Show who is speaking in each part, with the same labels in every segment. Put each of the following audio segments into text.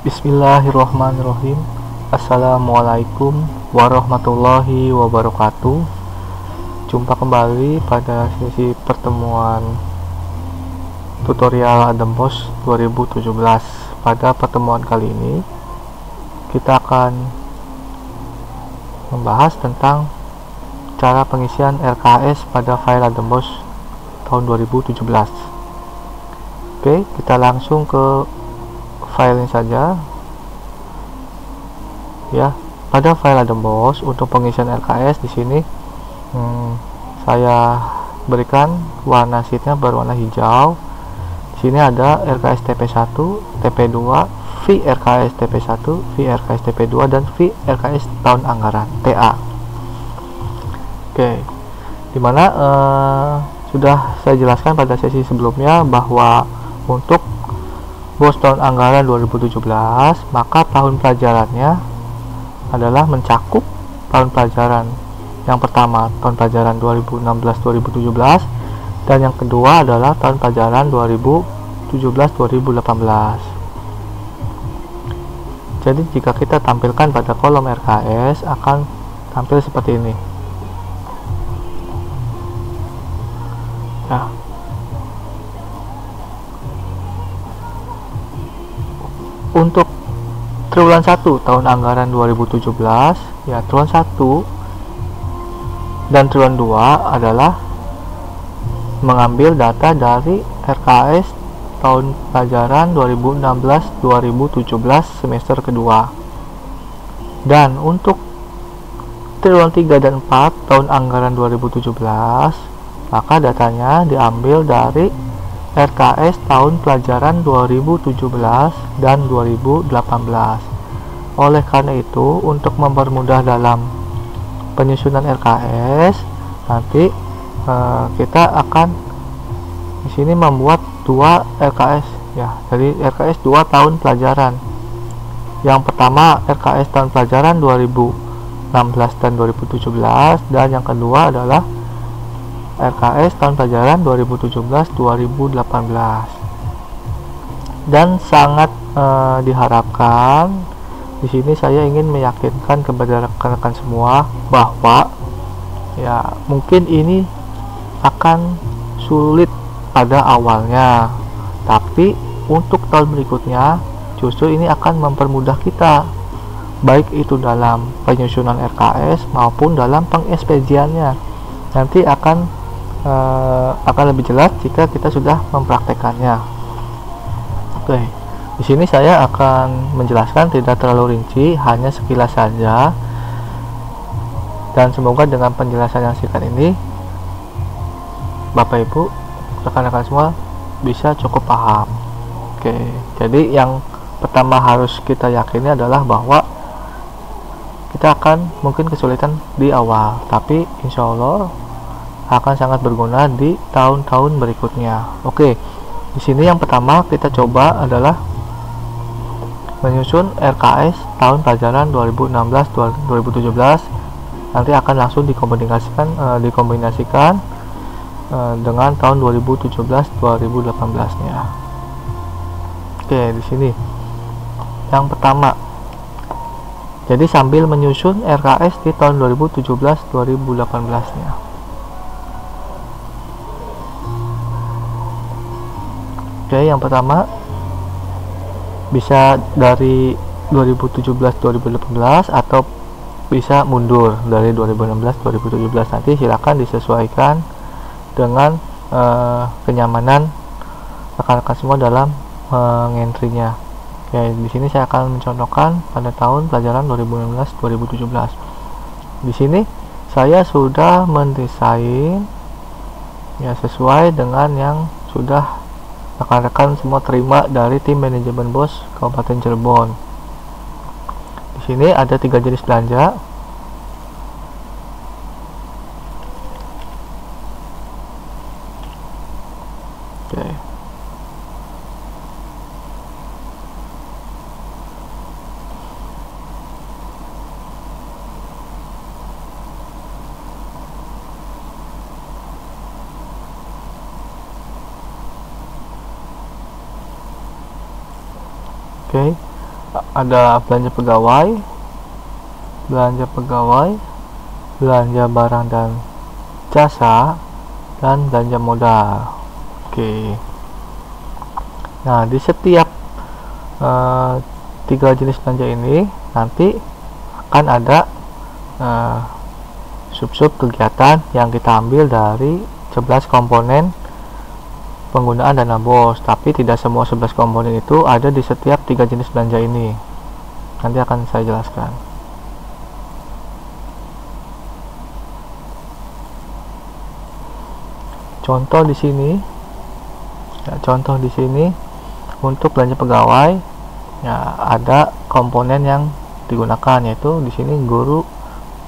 Speaker 1: Bismillahirrahmanirrahim. Assalamualaikum warahmatullahi wabarakatuh. Jumpa kembali pada sesi pertemuan tutorial Adempos 2017. Pada pertemuan kali ini kita akan membahas tentang cara pengisian RKS pada file Adempos tahun 2017. Oke, kita langsung ke file ini saja ya. Pada file Adempos untuk pengisian RKS di sini saya berikan warna sheetnya berwarna hijau. Di sini ada RKS TP1, TP2, VRKS TP1, VRKS TP2 dan VRKS tahun anggaran TA. Oke, dimana sudah saya jelaskan pada sesi sebelumnya bahwa untuk BOS tahun anggaran 2017 maka tahun pelajarannya adalah mencakup tahun pelajaran yang pertama tahun pelajaran 2016-2017 dan yang kedua adalah tahun pelajaran 2017-2018. Jadi jika kita tampilkan pada kolom RKS akan tampil seperti ini ya. Untuk triwulan 1 tahun anggaran 2017 ya, triwulan 1 dan triwulan 2 adalah mengambil data dari RKS tahun pelajaran 2016-2017 semester kedua. Dan untuk triwulan 3 dan 4 tahun anggaran 2017 maka datanya diambil dari RKS tahun pelajaran 2017 dan 2018. Oleh karena itu, untuk mempermudah dalam penyusunan RKS, nanti kita akan di sini membuat dua RKS ya. Jadi RKS 2 tahun pelajaran. Yang pertama RKS tahun pelajaran 2016 dan 2017 dan yang kedua adalah RKS tahun pelajaran 2017-2018. Dan sangat diharapkan di sini saya ingin meyakinkan kepada rekan-rekan semua bahwa ya mungkin ini akan sulit pada awalnya, tapi untuk tahun berikutnya justru ini akan mempermudah kita, baik itu dalam penyusunan RKS maupun dalam pengekspediannya. Nanti akan lebih jelas jika kita sudah mempraktekannya. Oke, di sini saya akan menjelaskan tidak terlalu rinci, hanya sekilas saja, dan semoga dengan penjelasan yang singkat ini Bapak Ibu rekan-rekan semua bisa cukup paham. Oke, jadi yang pertama harus kita yakini adalah bahwa kita akan mungkin kesulitan di awal, tapi insya Allah akan sangat berguna di tahun-tahun berikutnya. Oke, di sini yang pertama kita coba adalah menyusun RKS tahun pelajaran 2016-2017. Nanti akan langsung dikombinasikan dengan tahun 2017-2018-nya. Oke, di sini yang pertama. Jadi sambil menyusun RKS di tahun 2017-2018-nya. Oke, yang pertama bisa dari 2017-2018 atau bisa mundur dari 2016-2017. Nanti silakan disesuaikan dengan kenyamanan rekan-rekan semua dalam mengentrinya. Oke, di sini saya akan mencontohkan pada tahun pelajaran 2016-2017. Di sini saya sudah mendesain ya sesuai dengan yang sudah rekan-rekan semua terima dari tim manajemen BOS Kabupaten Cirebon. Di sini ada 3 jenis belanja. Oke. Oke, ada belanja pegawai, belanja barang dan jasa, dan belanja modal. Oke. Nah, di setiap tiga jenis belanja ini nanti akan ada sub-sub kegiatan yang kita ambil dari 11 komponen penggunaan dana BOS, tapi tidak semua 11 komponen itu ada di setiap tiga jenis belanja ini. Nanti akan saya jelaskan. Contoh di sini, untuk belanja pegawai, ya ada komponen yang digunakan, yaitu di sini guru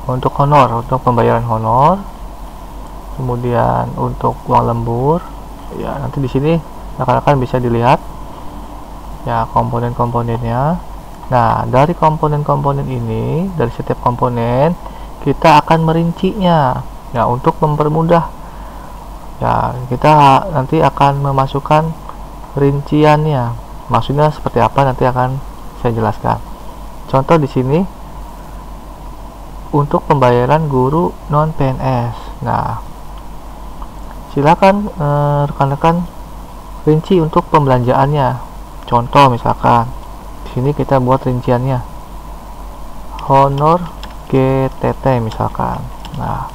Speaker 1: untuk honor, untuk pembayaran honor, kemudian untuk uang lembur. Ya, nanti di sini rekan-rekan bisa dilihat ya komponen-komponennya. Nah, dari komponen-komponen ini, dari setiap komponen kita akan merincinya ya untuk mempermudah. Ya, kita nanti akan memasukkan rinciannya. Maksudnya seperti apa nanti akan saya jelaskan. Contoh di sini untuk pembayaran guru non PNS. Nah, silakan rekan-rekan rinci untuk pembelanjaannya. Contoh misalkan di sini kita buat rinciannya honor GTT misalkan. Nah,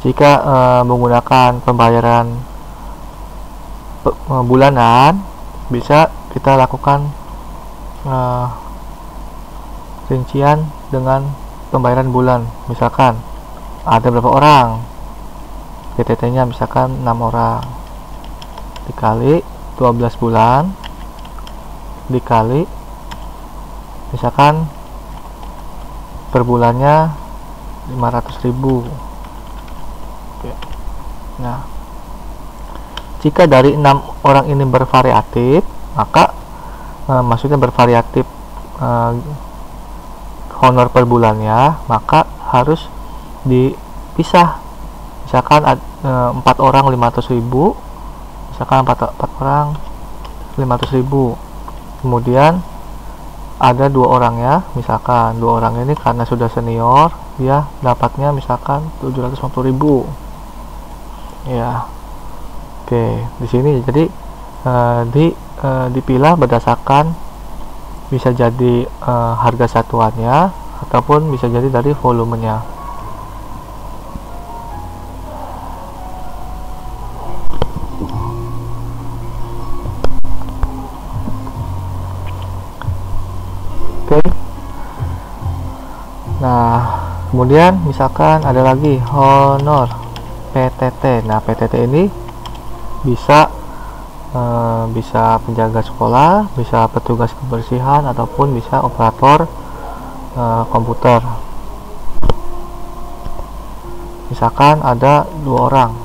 Speaker 1: jika menggunakan pembayaran bulanan, bisa kita lakukan rincian dengan pembayaran bulan. Misalkan ada berapa orang, GTT-nya misalkan 6 orang, dikali 12 bulan, dikali misalkan per bulannya 500.000. Nah, jika dari 6 orang ini bervariatif, maka maksudnya bervariatif honor per bulannya, maka harus dipisah. Misalkan 4 orang 500.000, misalkan 4 orang 500.000. Kemudian ada 2 orang ya, misalkan 2 orang ini karena sudah senior, dia dapatnya misalkan 750.000. Ya, oke. Di sini jadi dipilah berdasarkan bisa jadi harga satuannya ataupun bisa jadi dari volumenya. Oke. Nah, kemudian misalkan ada lagi honor PTT. Nah, PTT ini bisa penjaga sekolah, bisa petugas kebersihan, ataupun bisa operator komputer. Misalkan ada 2 orang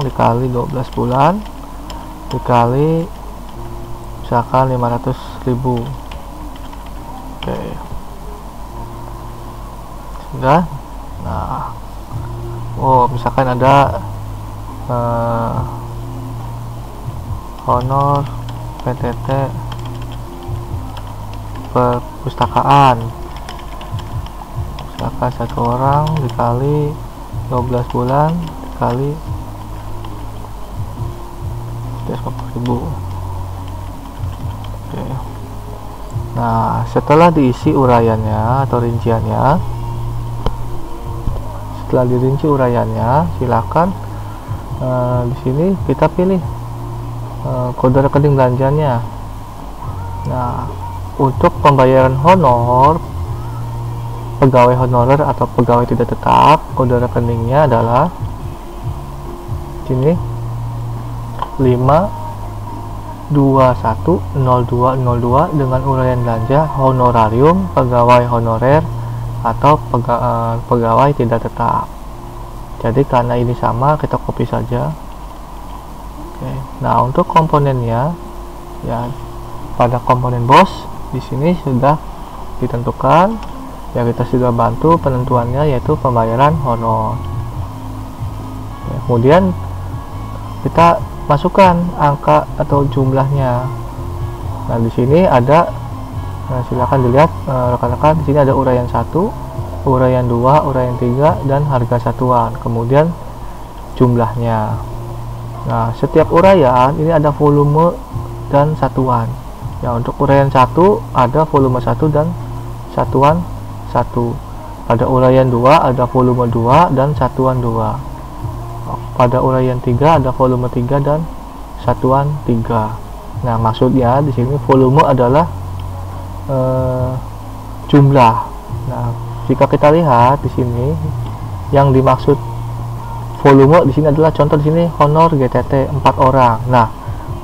Speaker 1: dikali 12 bulan dikali misalkan 500.000. Oke, sudah. Nah, misalkan ada honor PTT perpustakaan, misalkan 1 orang dikali 12 bulan dikali 150.000. Oke. Nah, setelah diisi uraiannya atau rinciannya, setelah dirinci uraiannya, silakan di sini kita pilih kode rekening belanjanya. Nah, untuk pembayaran honor pegawai honorer atau pegawai tidak tetap, kode rekeningnya adalah sini 5210202 dengan uraian belanja honorarium pegawai honorer atau pegawai tidak tetap. Jadi karena ini sama, kita copy saja. Oke. Nah, untuk komponennya ya pada komponen BOS di sini sudah ditentukan. Ya, kita sudah bantu penentuannya, yaitu pembayaran honor. Ya, kemudian kita masukkan angka atau jumlahnya. Nah, di sini ada Nah, silakan dilihat rekan-rekan, di sini ada uraian 1, uraian 2, uraian 3, dan harga satuan, kemudian jumlahnya. Nah, setiap uraian ini ada volume dan satuan. Ya, untuk uraian 1 ada volume 1 dan satuan 1. Pada uraian 2 ada volume 2 dan satuan 2. Pada uraian 3 ada volume 3 dan satuan 3. Nah, maksudnya di sini volume adalah jumlah. Nah, jika kita lihat di sini yang dimaksud volume di sini adalah contoh di sini honor GTT 4 orang. Nah,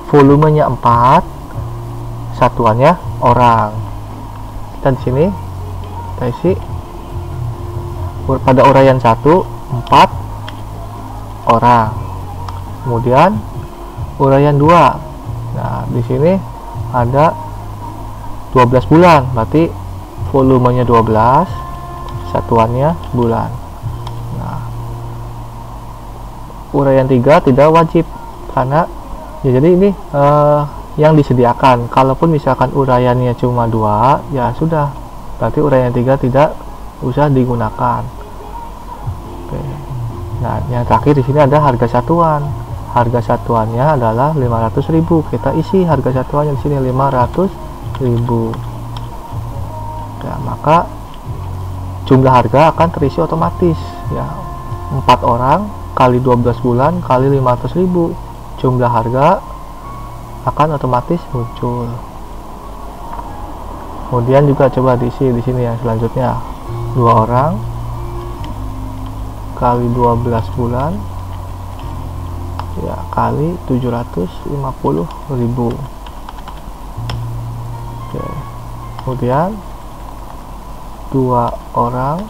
Speaker 1: volumenya 4, satuannya orang. Dan di sini kita isi pada uraian 1 4 orang. Kemudian uraian 2. Nah, di sini ada 12 bulan, berarti volumenya 12, satuannya bulan. Nah, uraian 3 tidak wajib karena ya, jadi ini yang disediakan. Kalaupun misalkan uraiannya cuma 2, ya sudah, berarti uraian 3 tidak usah digunakan. Oke. Nah, yang terakhir di sini ada harga satuan. Harga satuannya adalah 500.000. Kita isi harga satuannya di sini 500.000. Ya, maka jumlah harga akan terisi otomatis. Ya, 4 orang kali 12 bulan kali 500.000. Jumlah harga akan otomatis muncul. Kemudian juga coba diisi di sini yang selanjutnya 2 orang kali 12 bulan ya kali 750.000. Oke. Kemudian 2 orang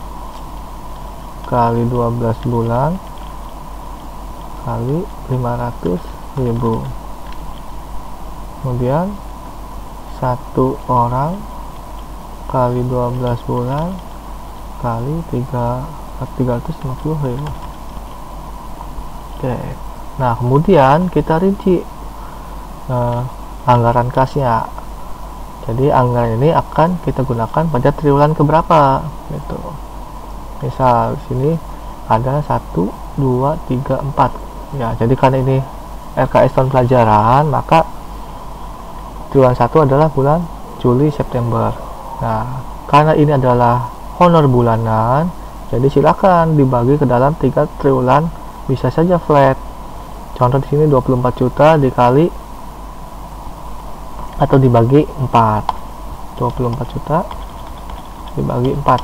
Speaker 1: kali 12 bulan kali 500.000. Kemudian 1 orang kali 12 bulan kali 350.000. Oke. Nah, kemudian kita rinci anggaran kasnya. Jadi anggaran ini akan kita gunakan pada triwulan keberapa gitu. Misal sini ada 1 2 3 4. Ya, jadi karena ini RKS tahun pelajaran, maka triwulan 1 adalah bulan Juli September. Nah, karena ini adalah honor bulanan, jadi silakan dibagi ke dalam 3 triwulan, bisa saja flat. Contoh di sini 24 juta dikali atau dibagi 4. 24 juta dibagi 4.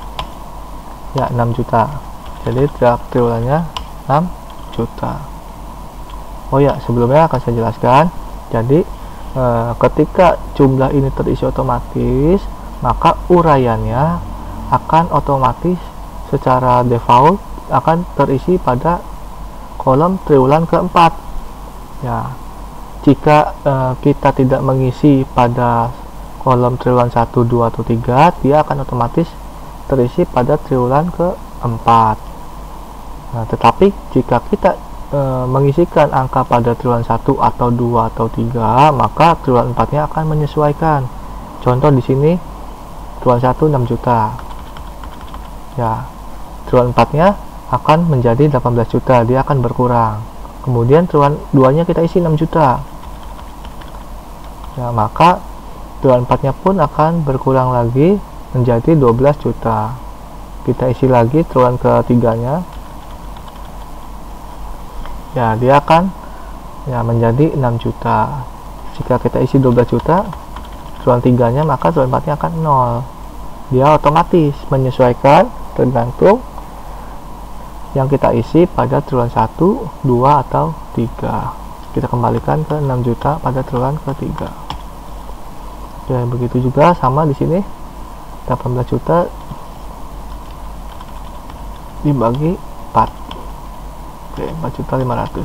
Speaker 1: Ya, 6 juta. Jadi tiap triwulannya 6 juta. Oh ya, sebelumnya akan saya jelaskan. Jadi ketika jumlah ini terisi otomatis, maka uraiannya akan otomatis secara default akan terisi pada kolom triwulan keempat. Ya, jika kita tidak mengisi pada kolom triwulan 1, 2, atau 3, dia akan otomatis terisi pada triwulan keempat. Nah, tetapi jika kita mengisikan angka pada triwulan 1 atau 2 atau 3, maka triwulan 4-nya akan menyesuaikan. Contoh di sini triwulan 1 6 juta. Ya, triwulan 4-nya akan menjadi 18 juta, dia akan berkurang. Kemudian triwulan 2-nya kita isi 6 juta. Ya, maka triwulan 4-nya pun akan berkurang lagi menjadi 12 juta. Kita isi lagi triwulan ketiga-nya. Ya, dia akan menjadi 6 juta. Jika kita isi 12 juta triwulan 3-nya, maka triwulan 4-nya akan 0. Dia otomatis menyesuaikan tergantung yang kita isi pada triwulan 1, 2, atau 3. Kita kembalikan ke 6 juta pada triwulan ketiga. Ya, begitu juga sama di sini 18 juta dibagi 4. Oke, 4.500.000.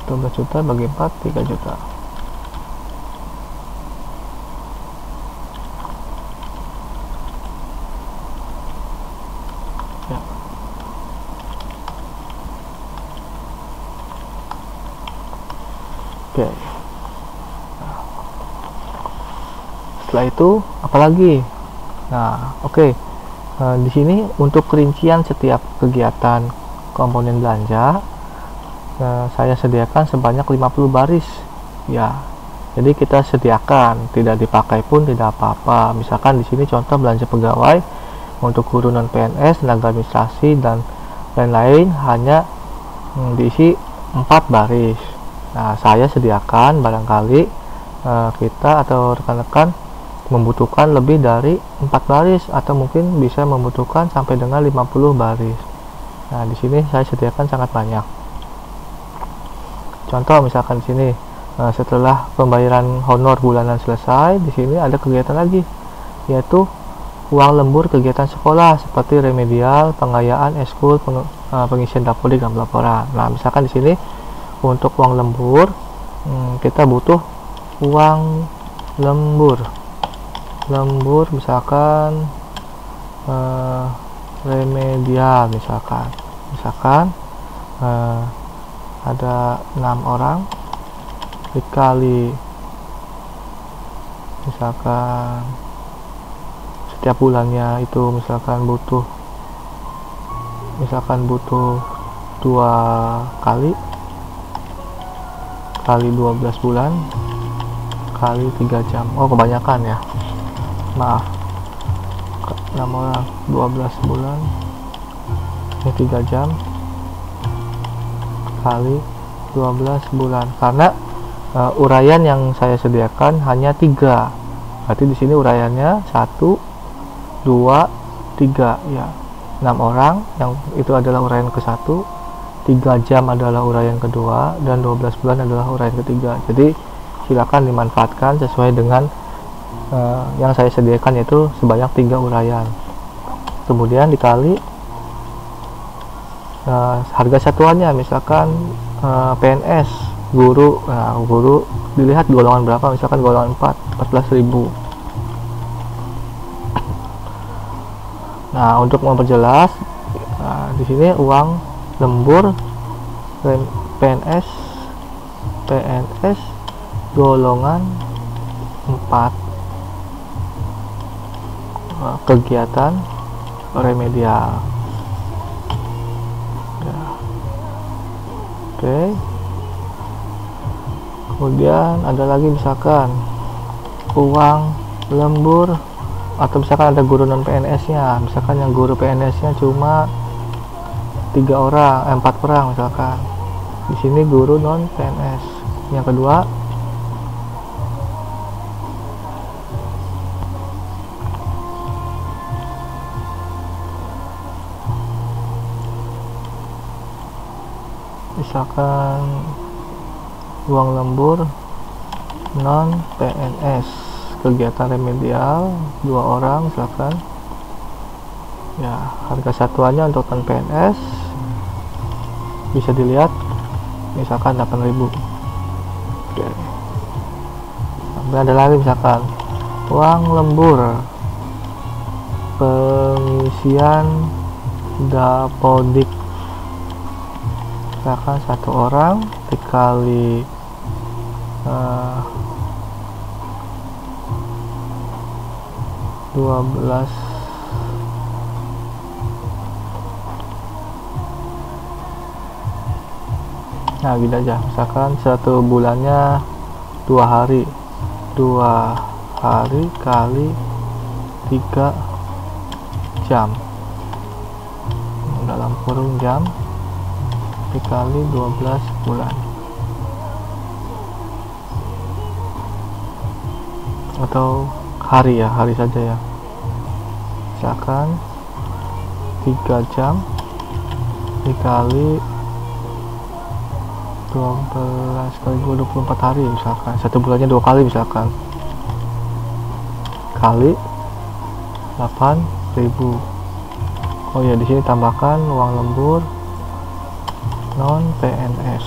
Speaker 1: 12 juta bagi 4, 3 juta. Ya. Oke. Setelah itu apalagi? Nah, oke. Di sini untuk rincian setiap kegiatan komponen belanja, saya sediakan sebanyak 50 baris ya. Jadi kita sediakan, tidak dipakai pun tidak apa-apa. Misalkan di sini contoh belanja pegawai untuk guru non PNS, tenaga administrasi dan lain-lain hanya diisi 4 baris. Nah, saya sediakan barangkali kita atau rekan-rekan membutuhkan lebih dari 4 baris atau mungkin bisa membutuhkan sampai dengan 50 baris. Nah, di sini saya sediakan sangat banyak. Contoh misalkan di sini setelah pembayaran honor bulanan selesai, di sini ada kegiatan lagi, yaitu uang lembur kegiatan sekolah seperti remedial, pengayaan, eskul, pengisian dapodik dan pelaporan. Nah, misalkan di sini untuk uang lembur kita butuh uang lembur misalkan remedial misalkan ada 6 orang dikali misalkan setiap bulannya itu misalkan butuh 2 kali 12 bulan kali 3 jam. Oh, kebanyakan ya, maaf, 6 orang 12 bulan ini 3 jam kali 12 bulan, karena uraian yang saya sediakan hanya 3. Berarti di sini uraiannya 1 2 3 ya. 6 orang yang itu adalah uraian ke-1, 3 jam adalah uraian kedua, dan 12 bulan adalah uraian ketiga. Jadi silakan dimanfaatkan sesuai dengan yang saya sediakan, yaitu sebanyak 3 uraian. Kemudian dikali harga satuannya, misalkan PNS guru. Nah, guru dilihat golongan berapa, misalkan golongan 4, 14.000. Nah, untuk memperjelas, di sini uang lembur PNS golongan 4 kegiatan remedial ya. Oke. Kemudian ada lagi misalkan uang lembur, atau misalkan ada guru non PNS nya, misalkan yang guru PNS nya cuma 4 orang misalkan. Di sini guru non PNS. Yang kedua, misalkan uang lembur non PNS kegiatan remedial 2 orang misalkan ya. Harga satuannya untuk non PNS bisa dilihat misalkan 8.000. Oke. Sampai ada lagi misalkan uang lembur pengisian dapodik, misalkan 1 orang dikali 12 nah gini aja, misalkan 1 bulannya 2 hari kali 3 jam dalam kurung jam dikali 12 bulan, atau hari ya, hari saja ya. Misalkan 3 jam dikali 12 kali 24 hari misalkan, 1 bulannya 2 kali misalkan, kali 8.000. Oh ya, di sini tambahkan uang lembur non PNS.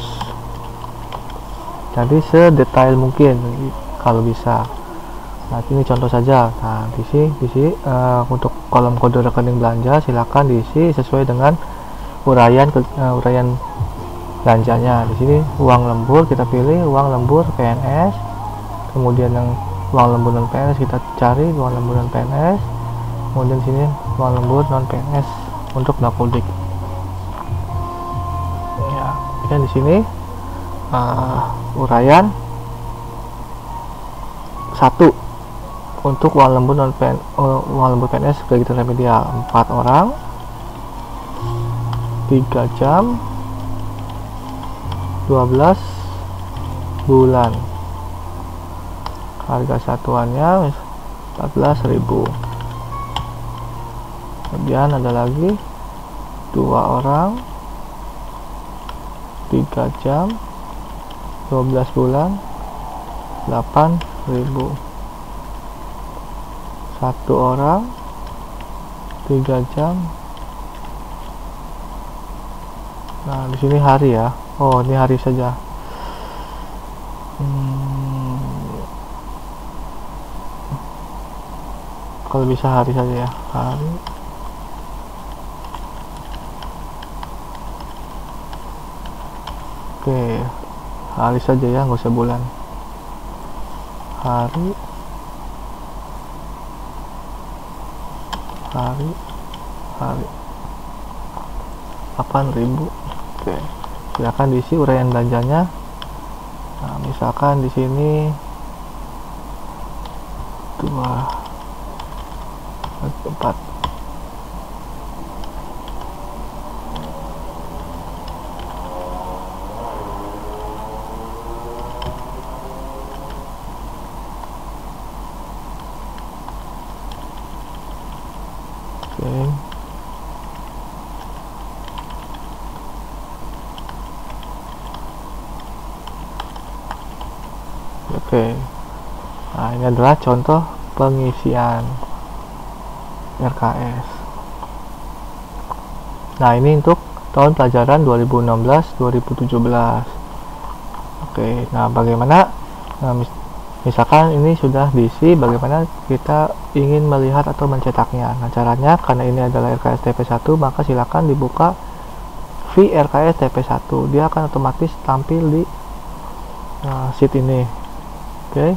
Speaker 1: Jadi sedetail mungkin kalau bisa. Nah, ini contoh saja. Nah, di sini untuk kolom kode rekening belanja silakan diisi sesuai dengan uraian belanjanya. Di sini uang lembur kita pilih uang lembur PNS, kemudian yang uang lembur non PNS kita cari uang lembur non PNS, kemudian sini uang lembur non PNS untuk Dapodik. Ya, dan di sini uraian 1 untuk uang lembur non PNS, uang lembur PNS kegiatan remedial 4 orang 3 jam 12 bulan, harga satuannya 14.000. Kemudian ada lagi 2 orang 3 jam 12 bulan 8.000. 1 orang 3 jam. Nah, di sini hari ya. Oh, ini hari saja. Kalau bisa hari saja ya. Hari. Oke, hari saja ya, nggak usah bulan. Hari. 8.000. Oke, silakan diisi uraian belanjanya. Nah, misalkan di sini 2 4. Oke. Nah, ini adalah contoh pengisian RKS. Nah, ini untuk tahun pelajaran 2016-2017. Oke, nah bagaimana? Nah, misalkan ini sudah diisi, bagaimana kita ingin melihat atau mencetaknya? Nah, caranya karena ini adalah RKS TP1, maka silakan dibuka VRKS TP1. Dia akan otomatis tampil di sheet ini. Oke.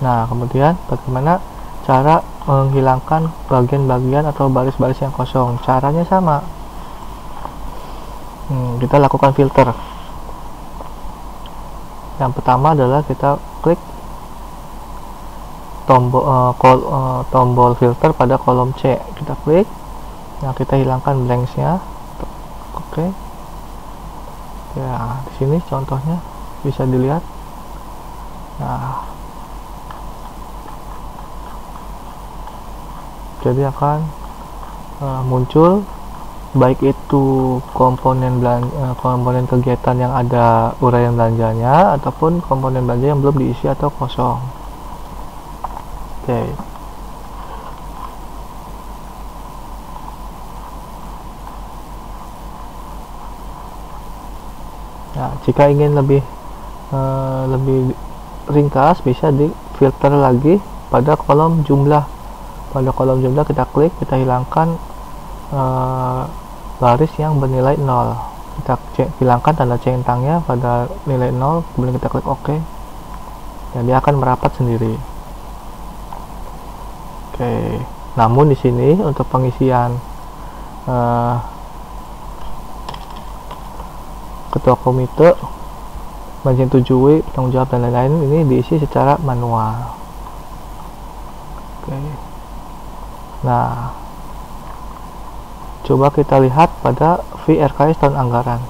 Speaker 1: Nah, kemudian bagaimana cara menghilangkan bagian-bagian atau baris-baris yang kosong? Caranya sama. Kita lakukan filter. Yang pertama adalah kita klik tombol filter pada kolom C. Kita klik. Nah, kita hilangkan blanks-nya. Oke. Ya, di sini contohnya bisa dilihat. Nah, jadi akan muncul baik itu komponen kegiatan yang ada uraian belanjanya ataupun komponen belanja yang belum diisi atau kosong. Oke. Nah, jika ingin lebih ringkas, bisa di filter lagi pada kolom jumlah. Pada kolom jumlah kita klik, kita hilangkan baris yang bernilai 0. Kita hilangkan tanda centangnya pada nilai 0, kemudian kita klik OK. Dan dia akan merapat sendiri. Oke. Namun di sini untuk pengisian ketua komite, menyetujui, tanggung jawab dan lain-lain, ini diisi secara manual. Oke. Nah, coba kita lihat pada VRKS tahun anggaran.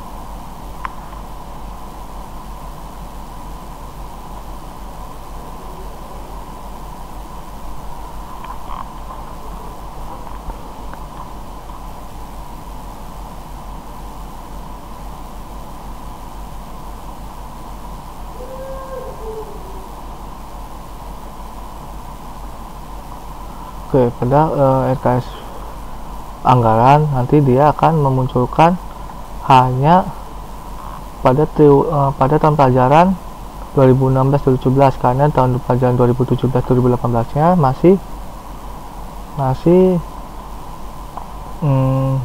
Speaker 1: Oke, pada RKS anggaran nanti dia akan memunculkan hanya pada tahun pelajaran 2016-2017, karena tahun pelajaran 2017-2018 nya masih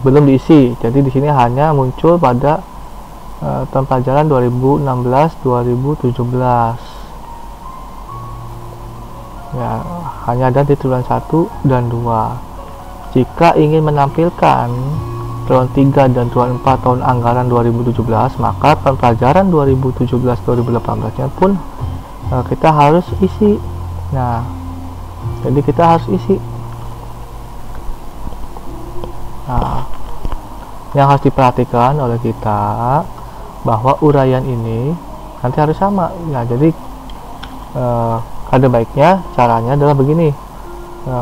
Speaker 1: belum diisi. Jadi di sini hanya muncul pada tahun pelajaran 2016-2017. Ya, hanya ada di triwulan 1 dan 2. Jika ingin menampilkan triwulan 3 dan triwulan 4 tahun anggaran 2017, maka tahun pelajaran 2017-2018 nya pun kita harus isi. Nah, jadi kita harus isi. Nah, yang harus diperhatikan oleh kita bahwa uraian ini nanti harus sama. Nah, jadi ada baiknya caranya adalah begini.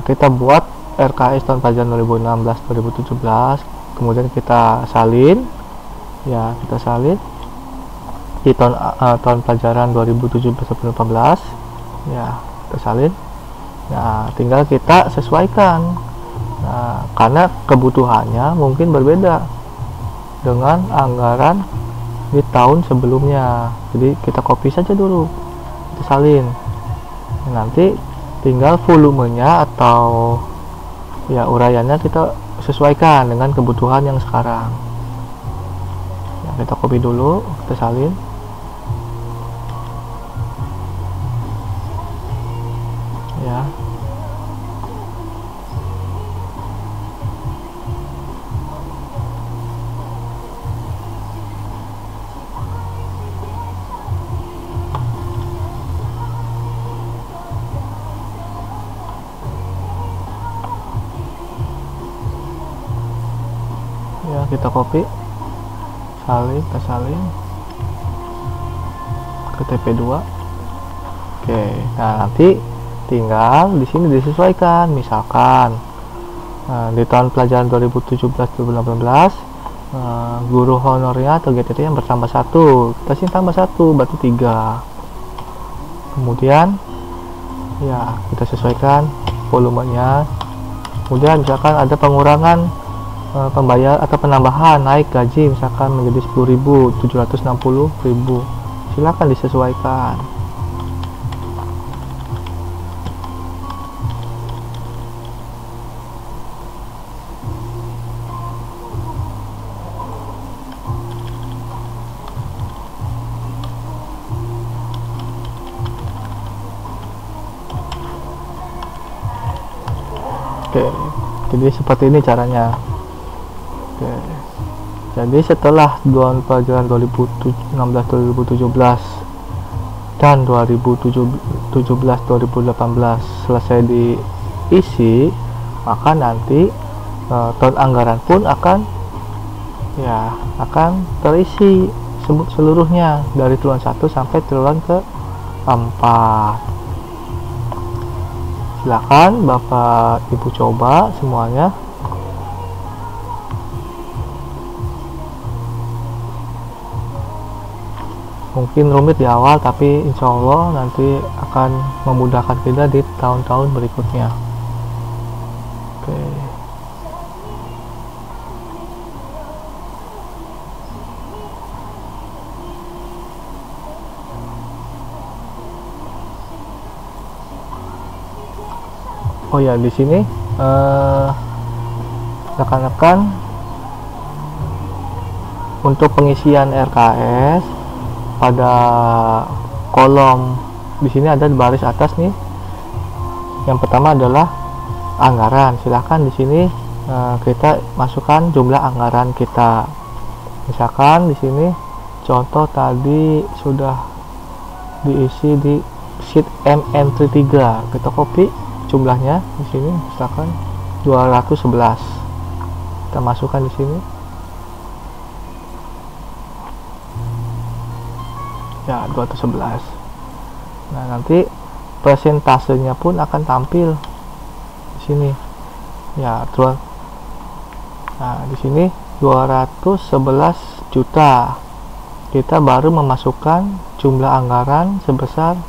Speaker 1: Kita buat RKS tahun pelajaran 2016-2017, kemudian kita salin, ya kita salin di tahun pelajaran 2017-2018, ya kita salin. Nah, tinggal kita sesuaikan. Nah, karena kebutuhannya mungkin berbeda dengan anggaran di tahun sebelumnya, jadi kita copy saja dulu, kita salin. Nanti tinggal volumenya atau ya uraiannya kita sesuaikan dengan kebutuhan yang sekarang. Ya, kita copy dulu, kita salin. Ya. Ya, kita copy, salin, kita salin ke TP2. Oke, nah nanti tinggal di sini disesuaikan. Misalkan di tahun pelajaran 2017-2018 guru honornya atau GTT yang bertambah 1, kita sini tambah 1 berarti 3. Kemudian ya kita sesuaikan volumenya. Kemudian misalkan ada pengurangan pembayar atau penambahan, naik gaji misalkan menjadi 10.000, 760.000, silakan disesuaikan. Oke, jadi seperti ini caranya. Oke, jadi setelah tahun pelajaran 2016-2017 dan 2017-2018 selesai diisi, maka nanti tahun anggaran pun akan terisi seluruhnya dari triwulan 1 sampai triwulan ke-4. Silakan Bapak Ibu coba semuanya. Mungkin rumit di awal, tapi insya Allah nanti akan memudahkan kita di tahun-tahun berikutnya. Oke. Oh ya, di sini rekan-rekan untuk pengisian RKS pada kolom di sini ada di baris atas nih. Yang pertama adalah anggaran. Silahkan di sini kita masukkan jumlah anggaran kita. Misalkan di sini contoh tadi sudah diisi di sheet MN33, kita copy jumlahnya di sini, misalkan 211, kita masukkan di sini. Ya, 211. Nah, nanti persentasenya pun akan tampil di sini. Ya, nah, di sini 211 juta. Kita baru memasukkan jumlah anggaran sebesar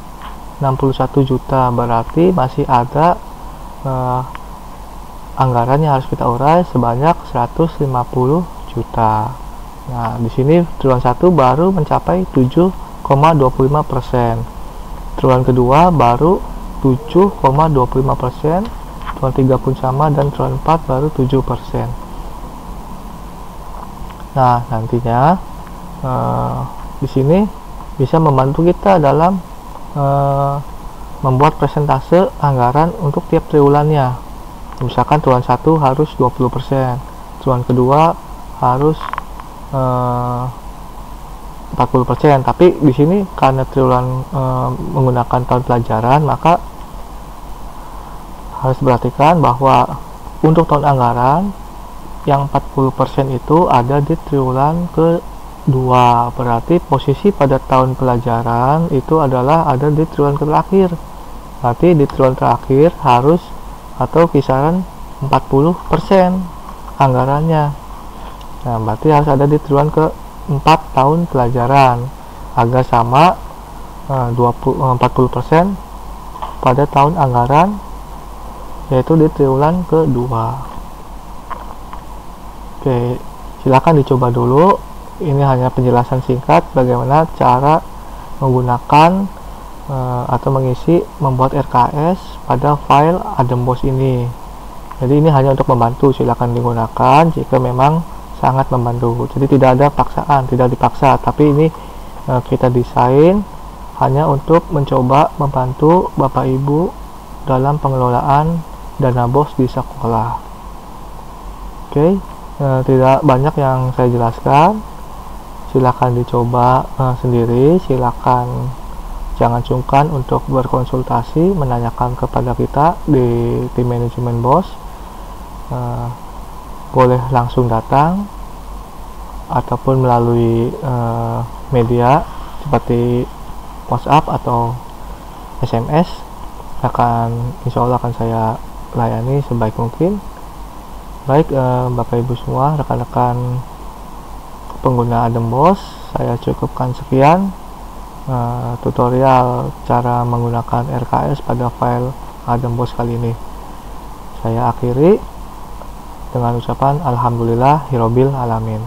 Speaker 1: 61 juta, berarti masih ada anggaran yang harus kita urai sebanyak 150 juta. Nah, di sini triwulan 1 baru mencapai 7,25%. Triwulan kedua baru 7,25%, triwulan 3 pun sama, dan triwulan 4 baru 7%. Nah, nantinya di sini bisa membantu kita dalam membuat persentase anggaran untuk tiap triwulannya. Misalkan triwulan 1 harus 20%, triwulan kedua harus 40%. Tapi di sini karena triwulan menggunakan tahun pelajaran, maka harus perhatikan bahwa untuk tahun anggaran yang 40% itu ada di triwulan kedua. Berarti posisi pada tahun pelajaran itu adalah ada di triwulan terakhir. Berarti di triwulan terakhir harus atau kisaran 40% anggarannya. Nah, berarti harus ada di triwulan keempat tahun pelajaran agar sama 40% pada tahun anggaran, yaitu di triwulan kedua. Oke, silakan dicoba dulu. Ini hanya penjelasan singkat bagaimana cara menggunakan atau membuat RKS pada file Adembos ini. Jadi ini hanya untuk membantu, silakan digunakan jika memang sangat membantu. Jadi tidak ada paksaan, tidak dipaksa, tapi ini kita desain hanya untuk mencoba membantu Bapak Ibu dalam pengelolaan dana BOS di sekolah. Oke, tidak banyak yang saya jelaskan. Silakan dicoba sendiri. Silakan jangan sungkan untuk berkonsultasi, menanyakan kepada kita di tim manajemen BOS. Boleh langsung datang ataupun melalui media seperti WhatsApp atau SMS. Insya Allah akan saya layani sebaik mungkin. Baik, Bapak Ibu semua, rekan-rekan pengguna Adembos, saya cukupkan sekian tutorial cara menggunakan RKS pada file Adembos kali ini. Saya akhiri dengan ucapan alhamdulillahirabbil alamin.